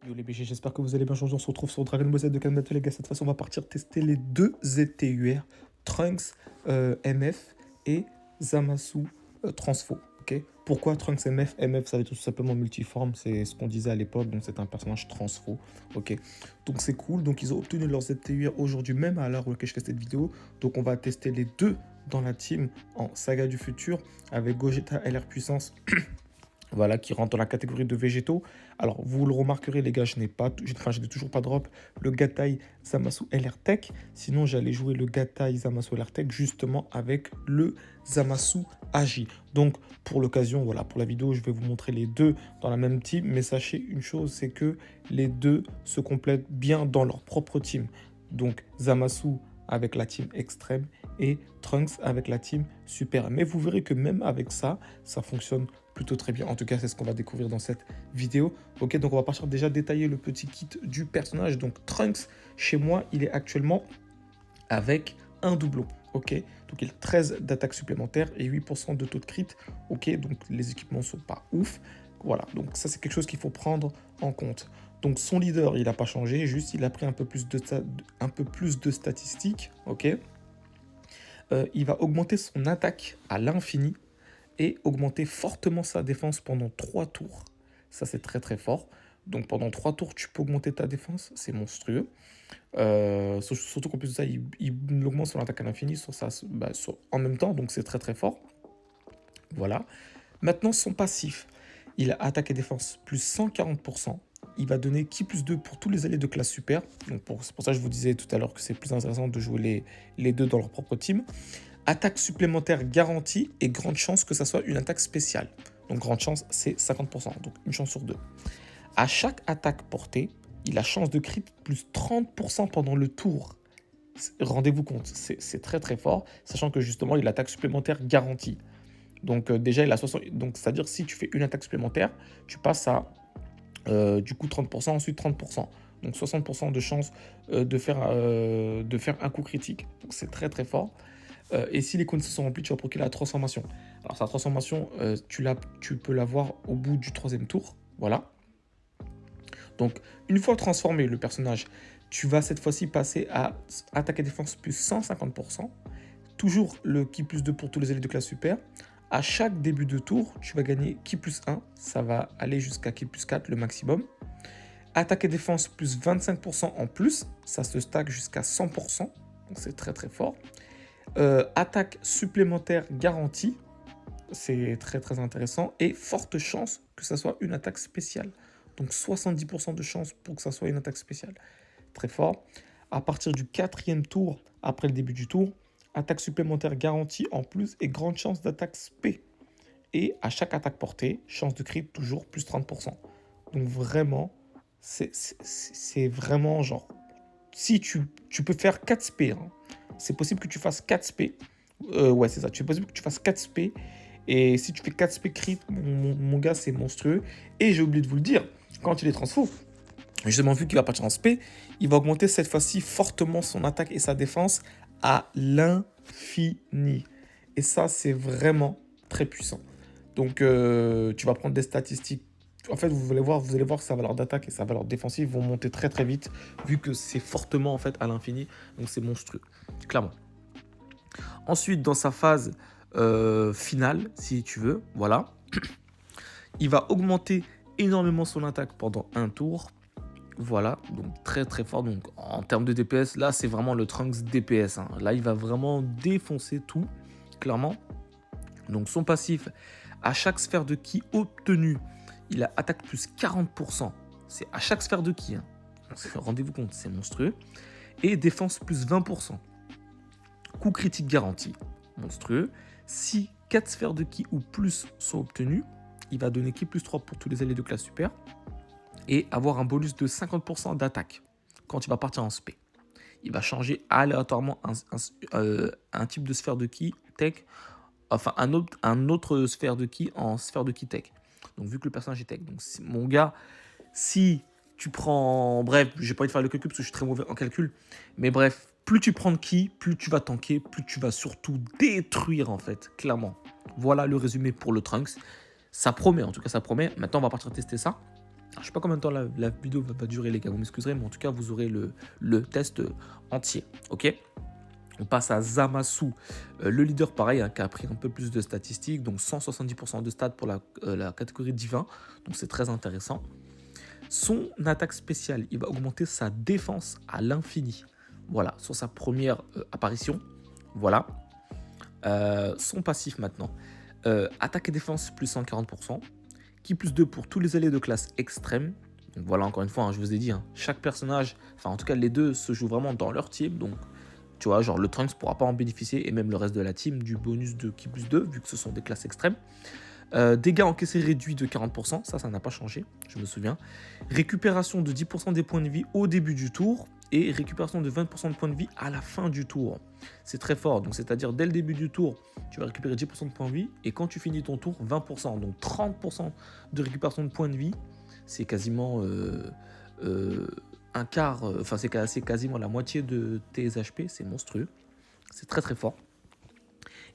Yo les BG, j'espère que vous allez bien changer. On se retrouve sur Dragon Ball Z de Kanmato les gars. Cette fois, on va partir tester les deux ZTUR, Trunks MF et Zamasu Transfo. Ok. Pourquoi Trunks MF? MF, ça veut dire tout simplement multiforme. C'est ce qu'on disait à l'époque. Donc, c'est un personnage transfo. Ok. Donc, c'est cool. Donc, ils ont obtenu leur ZTUR aujourd'hui, même à l'heure où je fais cette vidéo. Donc, on va tester les deux dans la team en Saga du Futur avec Gogeta LR Puissance. Voilà, qui rentre dans la catégorie de végétaux. Alors, vous le remarquerez, les gars, je n'ai toujours pas drop le Gatai Zamasu LR Tech. Sinon, j'allais jouer le Gatai Zamasu LR Tech justement avec le Zamasu Agi. Donc, pour l'occasion, voilà, pour la vidéo, je vais vous montrer les deux dans la même team. Mais sachez une chose, c'est que les deux se complètent bien dans leur propre team. Donc, Zamasu avec la team extrême et Trunks avec la team super. Mais vous verrez que même avec ça, ça fonctionne plutôt très bien. En tout cas, c'est ce qu'on va découvrir dans cette vidéo. Ok, donc on va partir déjà détailler le petit kit du personnage. Donc Trunks, chez moi, il est actuellement avec un doublon. Ok, donc il a 13 d'attaque supplémentaire et 8% de taux de crit. Ok, donc les équipements sont pas ouf. Voilà, donc ça c'est quelque chose qu'il faut prendre en compte. Donc son leader, il n'a pas changé, juste il a pris un peu plus de statistiques. Ok, il va augmenter son attaque à l'infini et augmenter fortement sa défense pendant 3 tours. Ça, c'est très très fort. Donc pendant 3 tours, tu peux augmenter ta défense, c'est monstrueux. Surtout qu'en plus de ça, il augmente son attaque à l'infini en même temps, donc c'est très très fort. Voilà. Maintenant, son passif, il a attaque et défense plus 140%. Il va donner ki plus 2 pour tous les alliés de classe super. Donc c'est pour ça que je vous disais tout à l'heure que c'est plus intéressant de jouer les deux dans leur propre team. Attaque supplémentaire garantie et grande chance que ça soit une attaque spéciale. Donc grande chance, c'est 50%, donc une chance sur deux. À chaque attaque portée, il a chance de crit plus 30% pendant le tour. Rendez-vous compte, c'est très très fort, sachant que justement, il a attaque supplémentaire garantie. Donc déjà, il a 60... Donc c'est-à-dire si tu fais une attaque supplémentaire, tu passes à du coup 30%, ensuite 30%. Donc 60% de chance de faire un coup critique. Donc c'est très très fort. Et si les conditions sont remplies, tu vas procurer la transformation. Alors sa transformation, tu peux l'avoir au bout du 3e tour. Voilà. Donc une fois transformé le personnage, tu vas cette fois-ci passer à attaque et défense plus 150%. Toujours le ki plus 2 pour tous les alliés de classe super. À chaque début de tour, tu vas gagner ki plus 1. Ça va aller jusqu'à ki plus 4 le maximum. Attaque et défense plus 25% en plus. Ça se stack jusqu'à 100%. Donc c'est très très fort. Attaque supplémentaire garantie, c'est très très intéressant, et forte chance que ça soit une attaque spéciale. Donc 70% de chance pour que ça soit une attaque spéciale. Très fort. À partir du 4e tour, après le début du tour, attaque supplémentaire garantie en plus et grande chance d'attaque spé. Et à chaque attaque portée, chance de crit toujours plus 30%. Donc vraiment, c'est vraiment genre... Si tu peux faire 4 spé, hein, c'est possible que tu fasses 4 spé. Ouais, c'est ça. C'est possible que tu fasses 4 spé. Et si tu fais 4 spé crit, mon gars, c'est monstrueux. Et j'ai oublié de vous le dire, quand il est transfo, justement, vu qu'il va partir en spé, il va augmenter cette fois-ci fortement son attaque et sa défense à l'infini. Et ça, c'est vraiment très puissant. Donc, tu vas prendre des statistiques. En fait, vous allez voir que sa valeur d'attaque et sa valeur défensive vont monter très très vite, vu que c'est fortement en fait à l'infini. Donc, c'est monstrueux, clairement. Ensuite, dans sa phase finale, si tu veux, voilà, il va augmenter énormément son attaque pendant un tour. Voilà, donc très très fort. Donc en termes de DPS, là c'est vraiment le Trunks DPS. Hein. Là il va vraiment défoncer tout, clairement. Donc son passif, à chaque sphère de ki obtenue, il a attaque plus 40%. C'est à chaque sphère de ki. Hein. Rendez-vous compte, c'est monstrueux. Et défense plus 20%. Coup critique garanti, monstrueux. Si 4 sphères de ki ou plus sont obtenues, il va donner ki plus 3 pour tous les alliés de classe super. Et avoir un bonus de 50% d'attaque quand il va partir en spé. Il va changer aléatoirement un type de sphère de ki tech, enfin un autre sphère de ki en sphère de ki tech. Donc vu que le personnage est tech, donc mon gars, si tu prends, bref, j'ai pas envie de faire le calcul parce que je suis très mauvais en calcul, mais bref, plus tu prends de ki, plus tu vas tanker, plus tu vas surtout détruire en fait, clairement. Voilà le résumé pour le Trunks. Ça promet, en tout cas ça promet. Maintenant on va partir tester ça. Je ne sais pas combien de temps la vidéo va durer, les gars, vous m'excuserez, mais en tout cas, vous aurez le test entier, ok? On passe à Zamasu, le leader pareil, hein, qui a pris un peu plus de statistiques, donc 170% de stats pour la catégorie divin, donc c'est très intéressant. Son attaque spéciale, il va augmenter sa défense à l'infini, voilà, sur sa première apparition, voilà. Son passif maintenant, attaque et défense plus 140%, qui plus 2 pour tous les alliés de classe extrême. Donc voilà, encore une fois, hein, je vous ai dit, hein, chaque personnage, enfin en tout cas les deux se jouent vraiment dans leur team, donc tu vois, genre le Trunks ne pourra pas en bénéficier, et même le reste de la team, du bonus de qui plus 2, vu que ce sont des classes extrêmes. Dégâts encaissés réduits de 40%, ça n'a pas changé, je me souviens. Récupération de 10% des points de vie au début du tour, et récupération de 20% de points de vie à la fin du tour. C'est très fort, donc c'est-à-dire dès le début du tour, tu vas récupérer 10% de points de vie, et quand tu finis ton tour, 20%. Donc 30% de récupération de points de vie, c'est quasiment un quart, enfin c'est quasiment la moitié de tes HP, c'est monstrueux, c'est très très fort.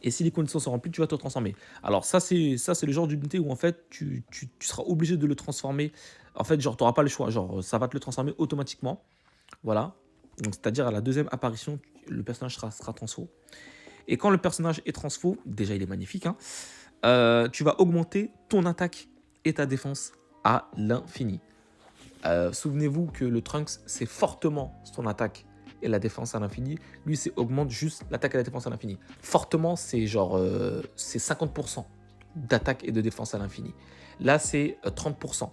Et si les conditions sont remplies, tu vas te transformer. Alors ça c'est le genre d'unité où en fait tu seras obligé de le transformer. En fait, genre tu n'auras pas le choix, genre ça va te le transformer automatiquement. Voilà. Donc c'est-à-dire à la deuxième apparition, le personnage sera transfo. Et quand le personnage est transfo, déjà il est magnifique, hein, tu vas augmenter ton attaque et ta défense à l'infini. Souvenez-vous que le Trunks, c'est fortement son attaque et la défense à l'infini. Lui, c'est augmente juste l'attaque et la défense à l'infini. Fortement, c'est genre c'est 50% d'attaque et de défense à l'infini. Là, c'est 30%.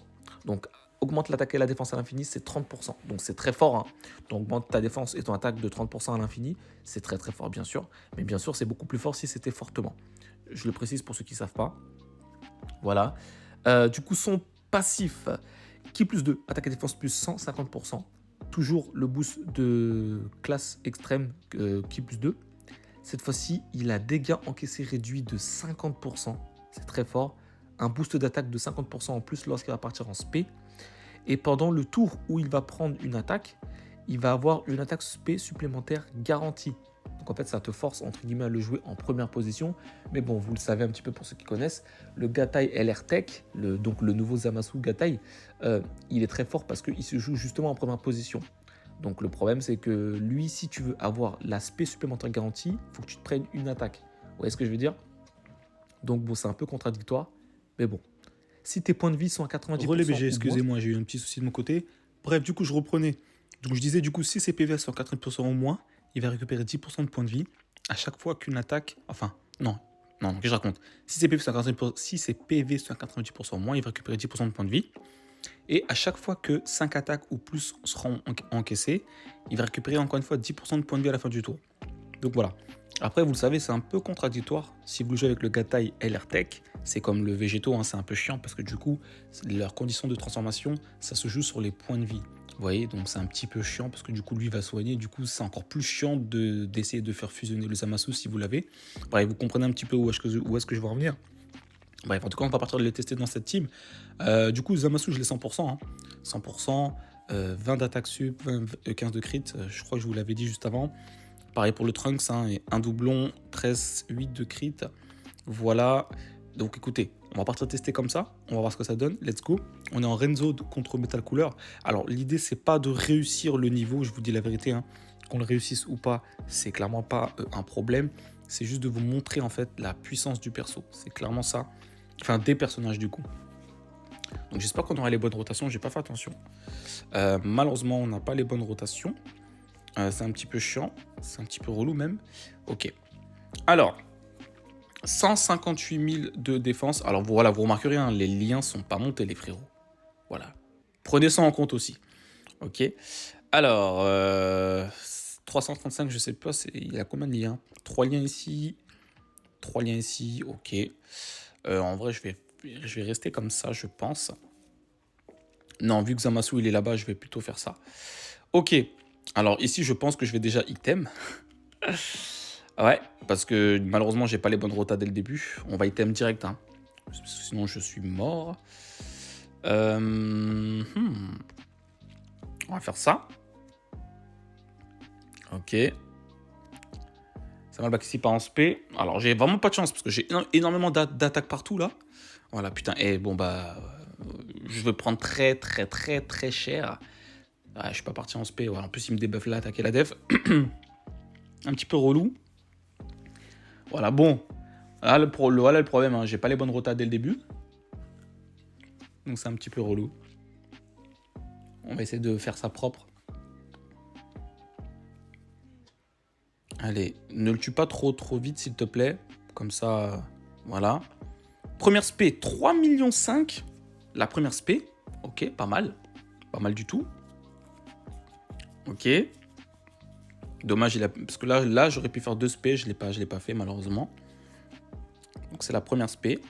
Donc, augmente l'attaque et la défense à l'infini, c'est 30%. Donc, c'est très fort. Hein. Donc, augmente ta défense et ton attaque de 30% à l'infini. C'est très, très fort, bien sûr. Mais bien sûr, c'est beaucoup plus fort si c'était fortement. Je le précise pour ceux qui ne savent pas. Voilà. Du coup, son passif, qui plus 2, attaque et défense plus 150%. Toujours le boost de classe extrême qui plus 2. Cette fois-ci, il a dégâts encaissés réduits de 50%. C'est très fort. Un boost d'attaque de 50% en plus lorsqu'il va partir en spé. Et pendant le tour où il va prendre une attaque, il va avoir une attaque spé supplémentaire garantie. Donc en fait, ça te force entre guillemets à le jouer en première position. Mais bon, vous le savez un petit peu pour ceux qui connaissent, le Gatai LR Tech, donc le nouveau Zamasu Gatai, il est très fort parce qu'il se joue justement en première position. Donc le problème, c'est que lui, si tu veux avoir l'aspect supplémentaire garanti, il faut que tu te prennes une attaque. Vous voyez ce que je veux dire? Donc bon, c'est un peu contradictoire. Mais bon, si tes points de vie sont à 90%... Relais BG, excusez-moi, j'ai eu un petit souci de mon côté. Bref, du coup, je reprenais. Donc je disais, du coup, si ses PV sont à 80% au moins, il va récupérer 10% de points de vie à chaque fois qu'une attaque... Enfin, non, qu'est-ce que je raconte? Si ses PV sont à 90% au moins, il va récupérer 10% de points de vie. Et à chaque fois que 5 attaques ou plus seront encaissées, il va récupérer encore une fois 10% de points de vie à la fin du tour. Donc voilà. Après, vous le savez, c'est un peu contradictoire. Si vous jouez avec le Gatai LR Tech, c'est comme le Végéto, hein, c'est un peu chiant parce que du coup, leurs conditions de transformation, ça se joue sur les points de vie. Vous voyez, donc c'est un petit peu chiant parce que du coup, lui va soigner. Du coup, c'est encore plus chiant d'essayer de faire fusionner le Zamasu si vous l'avez. Bref, vous comprenez un petit peu où est-ce que je veux en venir. Bref, en tout cas, on va partir de les tester dans cette team. Du coup, Zamasu, je l'ai 100%. Hein. 100%, 20 d'attaque sup, 15 de crit. Je crois que je vous l'avais dit juste avant. Pareil pour le Trunks, hein, et un doublon, 13, 8 de crit. Voilà. Donc écoutez, on va partir tester comme ça. On va voir ce que ça donne. Let's go. On est en Renzo contre Metal Cooler. Alors l'idée, c'est pas de réussir le niveau, je vous dis la vérité. Hein. Qu'on le réussisse ou pas, c'est clairement pas un problème. C'est juste de vous montrer en fait la puissance du perso. C'est clairement ça. Enfin, des personnages du coup. Donc j'espère qu'on aura les bonnes rotations. J'ai pas fait attention. Malheureusement, on n'a pas les bonnes rotations. C'est un petit peu chiant, c'est un petit peu relou même. Ok. Alors, 158 000 de défense. Alors voilà, vous remarquerez, hein, les liens sont pas montés, les frérots. Voilà. Prenez ça en compte aussi. Ok. Alors, 335, je sais pas, il a combien de liens? 3 liens ici, 3 liens ici, ok. En vrai, je vais rester comme ça, je pense. Non, vu que Zamasu il est là-bas, je vais plutôt faire ça. Ok. Alors ici, je pense que je vais déjà item. Ouais, parce que malheureusement, j'ai pas les bonnes rotas dès le début. On va item direct, hein. Sinon, je suis mort. On va faire ça. Ok. Ça va le back ici par en spé. Alors, j'ai vraiment pas de chance parce que j'ai énormément d'attaques partout là. Voilà, putain. Et bon, bah. je veux prendre très, très, très, très cher. Ouais, je suis pas parti en spé. Ouais. En plus, il me débuffe là, attaquer la def. Un petit peu relou. Voilà, bon. Voilà le problème. Hein. J'ai pas les bonnes rotas dès le début. Donc, c'est un petit peu relou. On va essayer de faire ça propre. Allez, ne le tue pas trop vite, s'il te plaît. Comme ça, voilà. Première spé, 3,5 millions. La première spé. Ok, pas mal. Pas mal du tout. Ok. Dommage, parce que là j'aurais pu faire 2 spé. Je l'ai pas fait, malheureusement. Donc, c'est la première spé.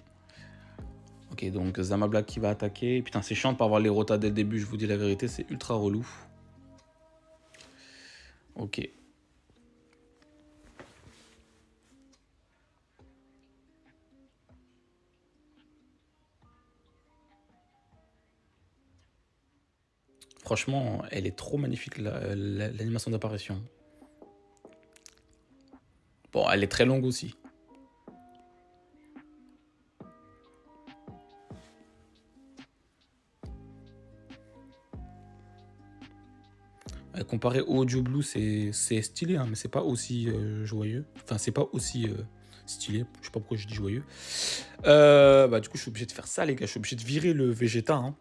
Ok, donc Zama Black qui va attaquer. Putain, c'est chiant de pas avoir les rotas dès le début, je vous dis la vérité. C'est ultra relou. Ok. Franchement, elle est trop magnifique, l'animation d'apparition. Bon, elle est très longue aussi. Comparé au Audio Blue, c'est stylé, hein, mais c'est pas aussi joyeux. Enfin, c'est pas aussi stylé. Je sais pas pourquoi je dis joyeux. Du coup, je suis obligé de faire ça, les gars. Je suis obligé de virer le Vegeta hein,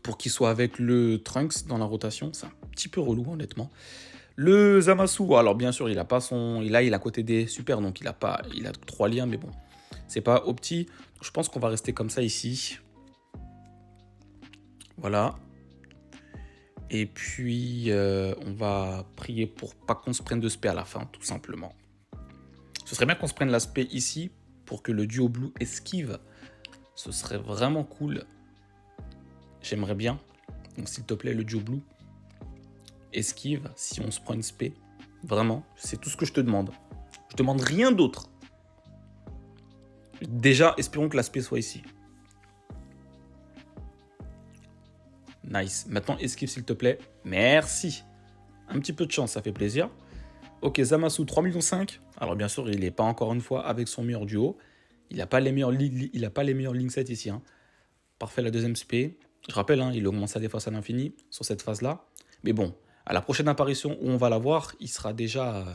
pour qu'il soit avec le Trunks dans la rotation. C'est un petit peu relou, honnêtement. Le Zamasu, alors bien sûr, il a pas son. Il a côté des super, donc il a 3 liens, mais bon, c'est pas opti. Je pense qu'on va rester comme ça ici. Voilà. Et puis, on va prier pour pas qu'on se prenne de spé à la fin, tout simplement. Ce serait bien qu'on se prenne l'aspect ici pour que le duo blue esquive. Ce serait vraiment cool. J'aimerais bien. Donc, s'il te plaît, le duo blue esquive si on se prend une spé. Vraiment, c'est tout ce que je te demande. Je demande rien d'autre. Déjà, espérons que l'aspect soit ici. Nice. Maintenant, esquive s'il te plaît. Merci. Un petit peu de chance, ça fait plaisir. Ok, Zamasu, 3,5 millions. Alors bien sûr, il n'est pas encore une fois avec son meilleur duo. Il n'a pas les meilleurs link set ici. Hein. Parfait, la deuxième spé. Je rappelle, hein, il augmente sa défense à l'infini sur cette phase-là. Mais bon, à la prochaine apparition où on va la voir, il sera déjà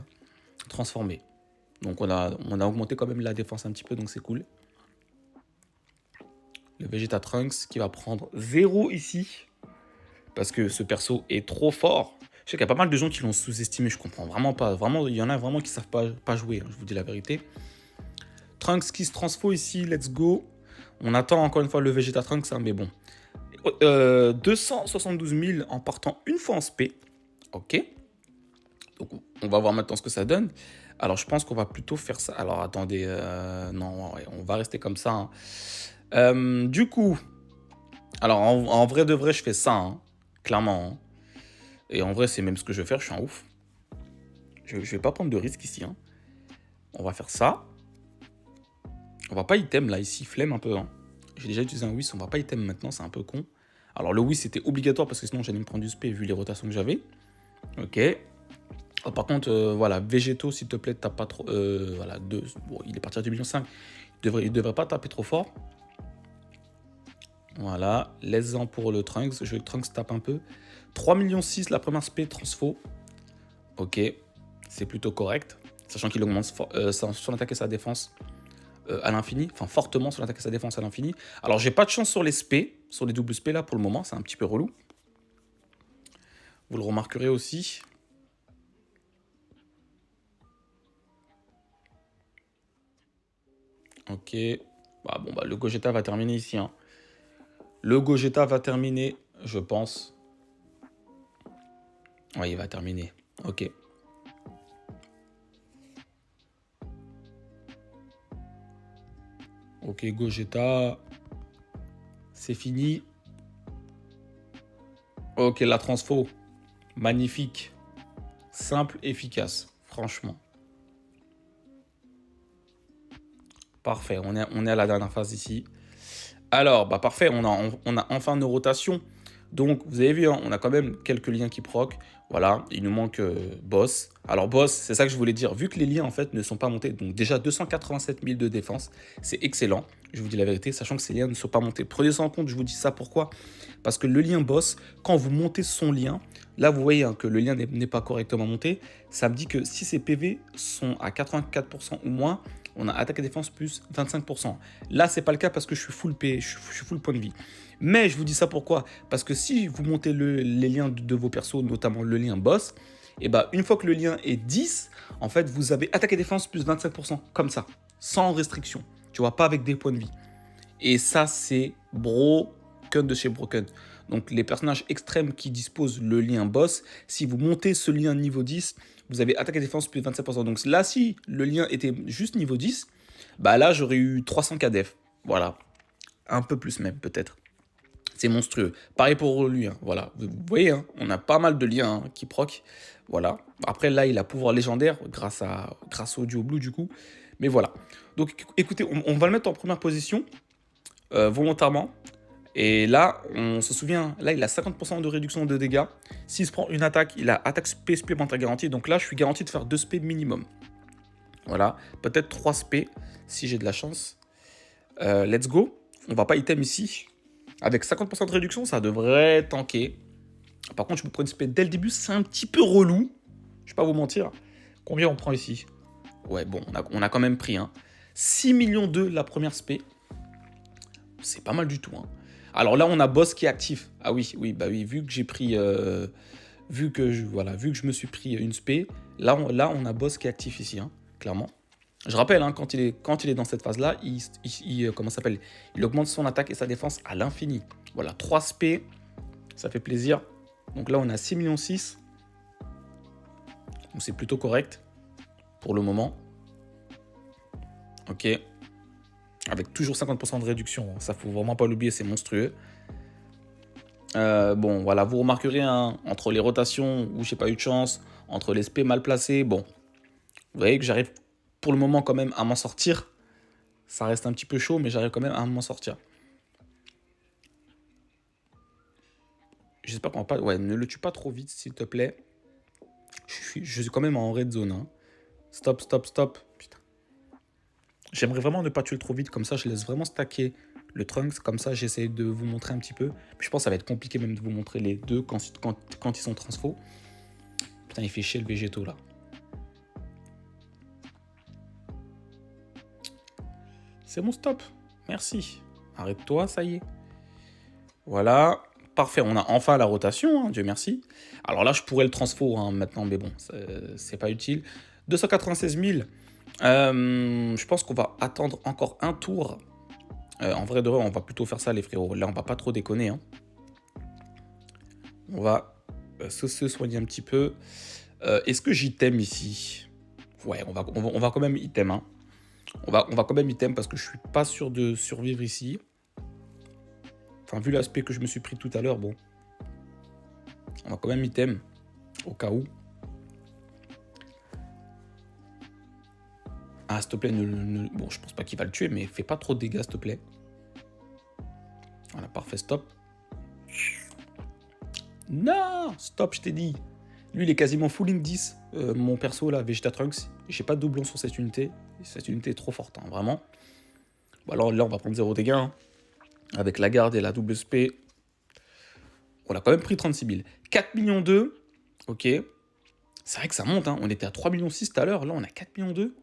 transformé. Donc on a augmenté quand même la défense un petit peu, donc c'est cool. Le Vegeta Trunks qui va prendre 0 ici. Parce que ce perso est trop fort. Je sais qu'il y a pas mal de gens qui l'ont sous-estimé, je comprends vraiment pas. Vraiment, il y en a vraiment qui savent pas jouer, hein, je vous dis la vérité. Trunks qui se transfo ici, let's go. On attend encore une fois le Vegeta Trunks, hein, mais bon. 272 000 en partant une fois en spé. Ok. Donc on va voir maintenant ce que ça donne. Alors je pense qu'on va plutôt faire ça. Alors attendez, non, ouais, on va rester comme ça. Hein. Du coup, alors en vrai de vrai, je fais ça, hein, clairement. Hein. Et en vrai, c'est même ce que je vais faire, je suis un ouf. Je vais pas prendre de risque ici. Hein. On va faire ça. On va pas item là, ici, flemme un peu. Hein. J'ai déjà utilisé un whis, on va pas item maintenant, c'est un peu con. Alors le whis c'était obligatoire parce que sinon j'allais me prendre du spé vu les rotations que j'avais. Ok. Oh, par contre, voilà, végétaux, s'il te plaît, tape pas trop. Voilà, 2. Bon, il est parti à 2,5 millions. Il devrait pas taper trop fort. Voilà, laisse-en pour le Trunks. Je veux que Trunks tape un peu. 3,6 millions la première spé transfo. Ok, c'est plutôt correct. Sachant qu'il augmente son attaque et sa défense à l'infini. Enfin, fortement son attaque et sa défense à l'infini. Alors, j'ai pas de chance sur les spé. Sur les doubles spé là pour le moment. C'est un petit peu relou. Vous le remarquerez aussi. Ok. Le Gogeta va terminer ici. Hein. Le Gogeta va terminer, je pense. Ouais, il va terminer. Ok. Ok, Gogeta. C'est fini. Ok, la transfo. Magnifique. Simple, efficace. Franchement. Parfait. On est à la dernière phase ici. Alors, parfait. On a enfin nos rotations. Donc, vous avez vu, hein, on a quand même quelques liens qui proc. Voilà, il nous manque boss. Alors, boss, c'est ça que je voulais dire. Vu que les liens, en fait, ne sont pas montés, donc déjà 287 000 de défense, c'est excellent. Je vous dis la vérité, sachant que ces liens ne sont pas montés. Prenez ça en compte, je vous dis ça pourquoi? Parce que le lien boss, quand vous montez son lien, là, vous voyez hein, que le lien n'est pas correctement monté. Ça me dit que si ces PV sont à 84% ou moins, on a attaque et défense plus 25%. Là, c'est pas le cas parce que je suis full P, je suis full point de vie. Mais je vous dis ça pourquoi? Parce que si vous montez les liens de vos persos, notamment le lien boss, et bah une fois que le lien est 10, en fait, vous avez attaque et défense plus 25%, comme ça, sans restriction. Tu vois, pas avec des points de vie. Et ça, c'est broken de chez broken. Donc, les personnages extrêmes qui disposent le lien boss, si vous montez ce lien niveau 10, vous avez attaque et défense plus 27%. Donc là, si le lien était juste niveau 10, bah là, j'aurais eu 300 KDF. Voilà. Un peu plus même, peut-être. C'est monstrueux. Pareil pour lui. Hein. Voilà. Vous voyez, hein, on a pas mal de liens hein, qui proc. Voilà. Après, là, il a pouvoir légendaire grâce au Duo Blue, du coup. Mais voilà. Donc, écoutez, on va le mettre en première position, volontairement. Et là, on se souvient, là, il a 50% de réduction de dégâts. S'il se prend une attaque, il a attaque spé supplémentaire garantie. Donc là, je suis garanti de faire 2 spé minimum. Voilà, peut-être 3 spé si j'ai de la chance. Let's go. On va pas item ici. Avec 50% de réduction, ça devrait tanker. Par contre, je me prends une spé dès le début, c'est un petit peu relou. Je vais pas vous mentir. Combien on prend ici? Ouais, bon, on a quand même pris. Hein. 6 millions de la première spé. C'est pas mal du tout. Hein. Alors là, on a boss qui est actif. Ah oui, bah oui, vu que j'ai pris, vu que je me suis pris une spé, là on a boss qui est actif ici, hein, clairement. Je rappelle, hein, quand il est dans cette phase-là, comment ça s'appelle? Il augmente son attaque et sa défense à l'infini. Voilà, 3 spé, ça fait plaisir. Donc là, on a 6,6 millions. Donc c'est plutôt correct pour le moment. Ok. Avec toujours 50% de réduction. Ça, faut vraiment pas l'oublier, c'est monstrueux. Bon, voilà, vous remarquerez, hein, entre les rotations où j'ai pas eu de chance, entre les spés mal placés, bon, vous voyez que j'arrive pour le moment quand même à m'en sortir. Ça reste un petit peu chaud, mais j'arrive quand même à m'en sortir. J'espère qu'on va pas... Ouais, ne le tue pas trop vite, s'il te plaît. Je suis quand même en red zone. Hein. Stop, stop, stop. Putain. J'aimerais vraiment ne pas tuer le trop vite, comme ça je laisse vraiment stacker le Trunks, comme ça j'essaie de vous montrer un petit peu. Je pense que ça va être compliqué même de vous montrer les deux quand ils sont transfo. Putain, il fait chier le végétaux là. C'est bon, stop. Merci. Arrête-toi, ça y est. Voilà. Parfait, on a enfin la rotation, hein, Dieu merci. Alors là, je pourrais le transfo hein, maintenant, mais bon, c'est pas utile. 296 000. Je pense qu'on va attendre encore un tour. En vrai de vrai, on va plutôt faire ça, les frérots. Là, on va pas trop déconner. Hein. On va se soigner un petit peu. Est-ce que j'item ici? Ouais, on va quand même item. Hein. On va quand même item parce que je suis pas sûr de survivre ici. Enfin, vu l'aspect que je me suis pris tout à l'heure, bon. On va quand même item. Au cas où. Ah, s'il te plaît, bon, je pense pas qu'il va le tuer, mais fais pas trop de dégâts, s'il te plaît. Voilà, parfait, stop. Non, stop, je t'ai dit. Lui, il est quasiment fulling 10. Mon perso, là, Vegeta Trunks. J'ai pas de doublon sur cette unité. Cette unité est trop forte, hein, vraiment. Bon, alors là, on va prendre 0 dégâts. Hein. Avec la garde et la double SP. On a quand même pris 36 000. 4 millions 2. Ok. C'est vrai que ça monte. Hein. On était à 3 millions 6 tout à l'heure. Là, on a 4 millions 2.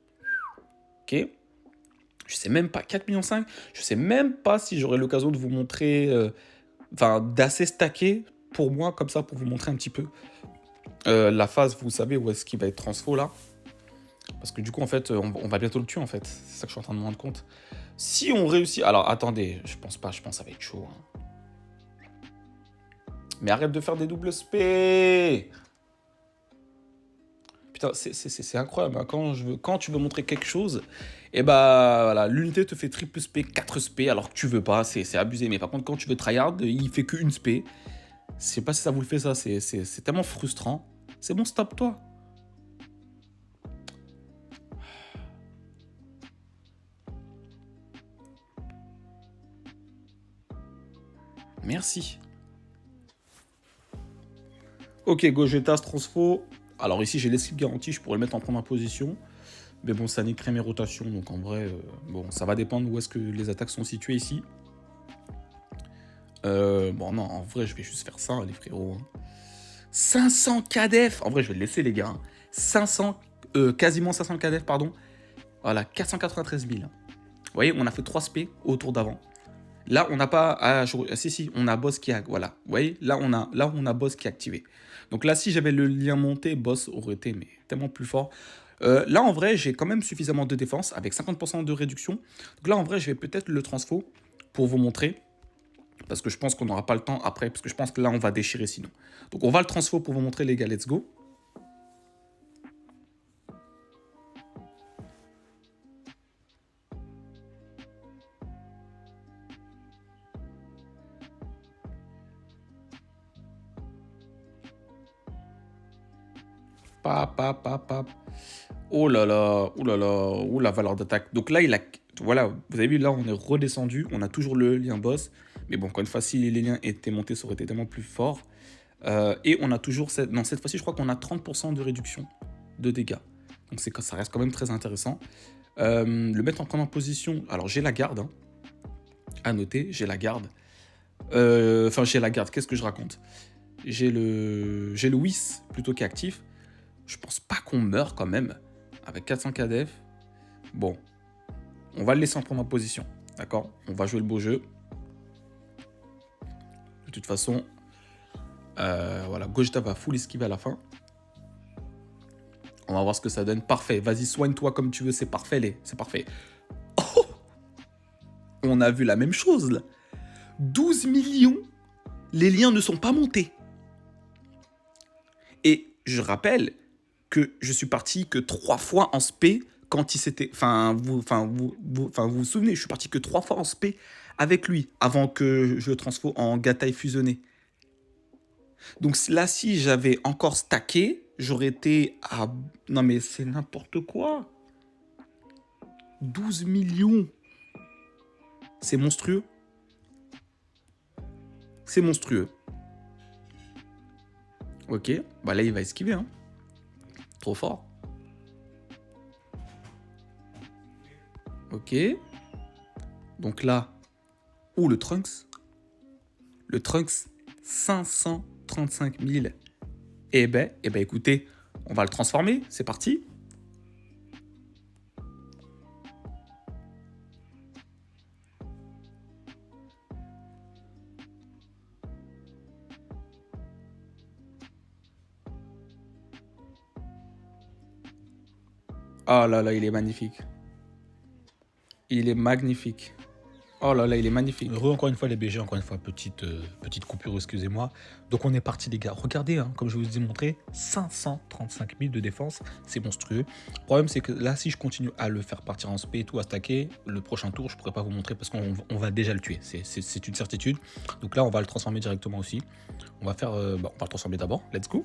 Ok. Je sais même pas. 4 millions 5. Je sais même pas si j'aurai l'occasion de vous montrer... Enfin, d'assez stacker pour moi, comme ça, pour vous montrer un petit peu la phase, vous savez, où est-ce qu'il va être transfo, là. Parce que du coup, en fait, on va bientôt le tuer, en fait. C'est ça que je suis en train de me rendre compte. Si on réussit... Alors, attendez, je pense pas, je pense que ça va être chaud. Hein. Mais arrête de faire des doubles spé. Putain, c'est incroyable. Hein. Quand tu veux montrer quelque chose, et bah voilà, l'unité te fait triple spé, 4 spé, alors que tu veux pas, c'est abusé. Mais par contre, quand tu veux tryhard, il fait qu'une spé. Je sais pas si ça vous le fait, ça. C'est tellement frustrant. C'est bon, stop, toi. Merci. Ok, Gogeta, Transfo. Alors ici, j'ai l'esquive garantie, je pourrais le mettre en première position. Mais bon, ça niquerait mes rotations, donc en vrai, bon, ça va dépendre où est-ce que les attaques sont situées ici. Bon, non, en vrai, je vais juste faire ça, les frérots. 500 KDF. En vrai, je vais le laisser, les gars. 500, quasiment 500 KDF, pardon. Voilà, 493 000. Vous voyez, on a fait 3 SP au tour d'avant. Là, on n'a pas... Ah, si, on a boss qui a... Voilà, vous voyez, là, on a boss qui est activé. Donc là, si j'avais le lien monté, boss aurait été mais, tellement plus fort. Là, en vrai, j'ai quand même suffisamment de défense, avec 50% de réduction. Donc là, en vrai, je vais peut-être le transfo pour vous montrer. Parce que je pense qu'on n'aura pas le temps après, parce que je pense que là, on va déchirer sinon. Donc on va le transfo pour vous montrer, les gars, let's go. Pap. Oh là là, oh là là, oh la valeur d'attaque. Donc là, voilà, vous avez vu, là, on est redescendu. On a toujours le lien boss. Mais bon, encore une fois, si les liens étaient montés, ça aurait été tellement plus fort. Et on a toujours... Non, cette fois-ci, je crois qu'on a 30% de réduction de dégâts. Donc ça reste quand même très intéressant. Le mettre en première position... Alors, j'ai la garde. Hein. À noter, j'ai la garde. Enfin, j'ai la garde. Qu'est-ce que je raconte? J'ai le Whis plutôt qui est actif. Je pense pas qu'on meurt quand même. Avec 400 KDF. Bon. On va le laisser en première position. D'accord? On va jouer le beau jeu. De toute façon... voilà, Gogeta va full esquiver à la fin. On va voir ce que ça donne. Parfait. Vas-y, soigne-toi comme tu veux. C'est parfait, c'est parfait. Oh, on a vu la même chose, là. 12 millions. Les liens ne sont pas montés. Et je rappelle que je suis parti que 3 fois en SP quand il s'était... vous vous souvenez, je suis parti que 3 fois en SP avec lui avant que je le transfo en Gatai fusionné. Donc là, si j'avais encore stacké, j'aurais été à... Non mais c'est n'importe quoi. 12 millions. C'est monstrueux. C'est monstrueux. Ok, bah là il va esquiver. Hein. Trop fort. Ok. Donc là... Ouh, le Trunks. Le Trunks, 535 000. Eh ben, écoutez, on va le transformer. C'est parti. Oh là là, il est magnifique. Il est magnifique. Oh là là, il est magnifique. Heureux encore une fois les BG, encore une fois, petite coupure, excusez-moi. Donc on est parti les gars, regardez, hein, comme je vous ai montré, 535 000 de défense, c'est monstrueux. Le problème c'est que là, si je continue à le faire partir en spé et tout, à stacker, le prochain tour, je pourrais pas vous montrer parce qu'on va déjà le tuer, c'est une certitude. Donc là, on va le transformer directement aussi. On va faire, on va le transformer d'abord, let's go.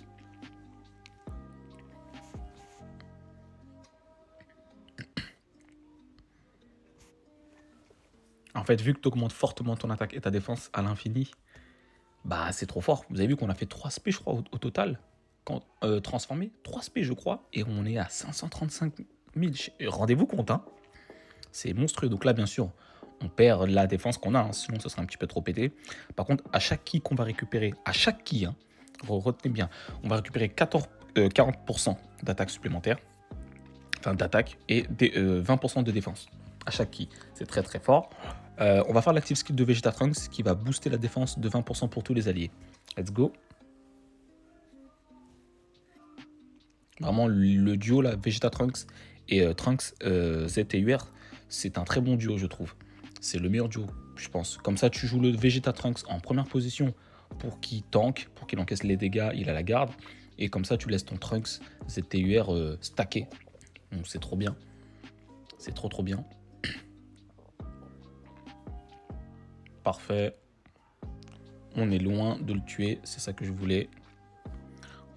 En fait, vu que tu augmentes fortement ton attaque et ta défense à l'infini, bah c'est trop fort. Vous avez vu qu'on a fait 3 SP, je crois, au total. Quand, transformé, 3 SP, je crois. Et on est à 535 000. Rendez-vous compte, hein. C'est monstrueux. Donc là, bien sûr, on perd la défense qu'on a. Hein, sinon, ce serait un petit peu trop pété. Par contre, à chaque ki qu'on va récupérer, à chaque ki, hein, retenez bien, on va récupérer 40% d'attaque supplémentaire. Enfin, d'attaque et 20% de défense. À chaque ki. C'est très très fort. On va faire l'active skill de Vegeta Trunks qui va booster la défense de 20% pour tous les alliés. Let's go. Vraiment, le duo là, Vegeta Trunks et Trunks ZTUR, c'est un très bon duo, je trouve. C'est le meilleur duo, je pense. Comme ça, tu joues le Vegeta Trunks en première position pour qu'il tank, pour qu'il encaisse les dégâts, il a la garde. Et comme ça, tu laisses ton Trunks ZTUR stacké. Donc c'est trop bien. C'est trop bien. Parfait. On est loin de le tuer, c'est ça que je voulais.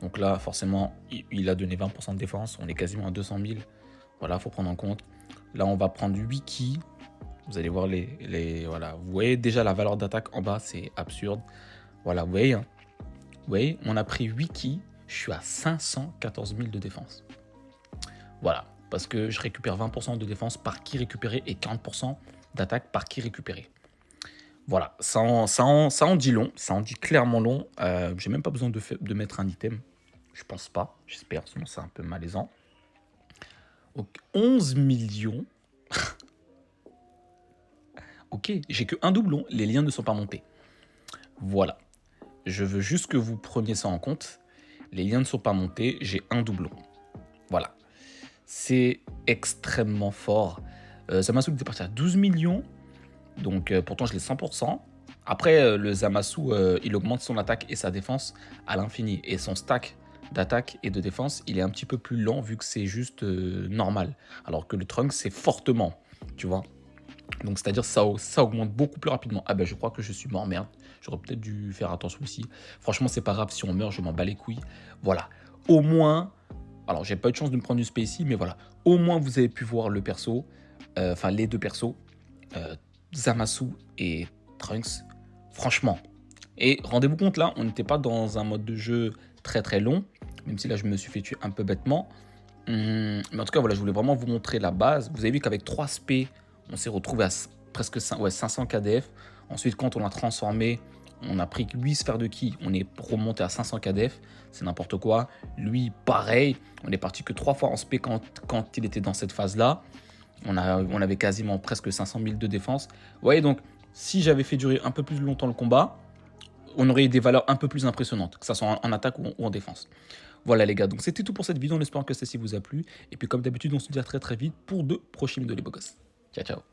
Donc là, forcément, il a donné 20% de défense. On est quasiment à 200 000. Voilà, il faut prendre en compte. Là, on va prendre 8 ki. Vous allez voir voilà. Vous voyez déjà la valeur d'attaque en bas, c'est absurde. Voilà, vous voyez. Hein. Vous voyez, on a pris 8 ki, je suis à 514 000 de défense. Voilà, parce que je récupère 20% de défense par ki récupéré et 40% d'attaque par ki récupéré. Voilà, ça en dit long, ça en dit clairement long. J'ai même pas besoin de mettre un item. Je pense pas, j'espère, sinon c'est un peu malaisant. Donc, 11 millions. Ok, j'ai que un doublon, les liens ne sont pas montés. Voilà, je veux juste que vous preniez ça en compte. Les liens ne sont pas montés, j'ai un doublon. Voilà, c'est extrêmement fort. Zamasu était parti à 12 millions, donc pourtant je l'ai 100%. Après, le Zamasu, il augmente son attaque et sa défense à l'infini. Et son stack d'attaque et de défense, il est un petit peu plus lent vu que c'est juste normal. Alors que le Trunks, c'est fortement, tu vois. Donc, c'est-à-dire ça augmente beaucoup plus rapidement. Ah ben, je crois que je suis mort, merde. J'aurais peut-être dû faire attention aussi. Franchement, c'est pas grave. Si on meurt, je m'en bats les couilles. Voilà. Au moins, alors j'ai pas eu de chance de me prendre du Spacey, mais voilà. Au moins, vous avez pu voir le perso, enfin les deux persos, Zamasu et Trunks. Franchement. Et rendez-vous compte, là, on n'était pas dans un mode de jeu très très long. Même si là, je me suis fait tuer un peu bêtement. Mais en tout cas, voilà, je voulais vraiment vous montrer la base. Vous avez vu qu'avec 3 SP, on s'est retrouvé à presque 500 KDF. Ensuite, quand on a transformé, on a pris 8 sphères de ki, on est remonté à 500 KDF. C'est n'importe quoi. Lui, pareil, on est parti que 3 fois en SP quand il était dans cette phase-là. On avait quasiment presque 500 000 de défense. Vous voyez, donc, si j'avais fait durer un peu plus longtemps le combat, on aurait eu des valeurs un peu plus impressionnantes, que ce soit en attaque ou en défense. Voilà les gars, donc c'était tout pour cette vidéo, en espérant que celle-ci vous a plu. Et puis comme d'habitude, on se dit à très très vite pour de prochaines vidéos les beaux gosses. Ciao ciao.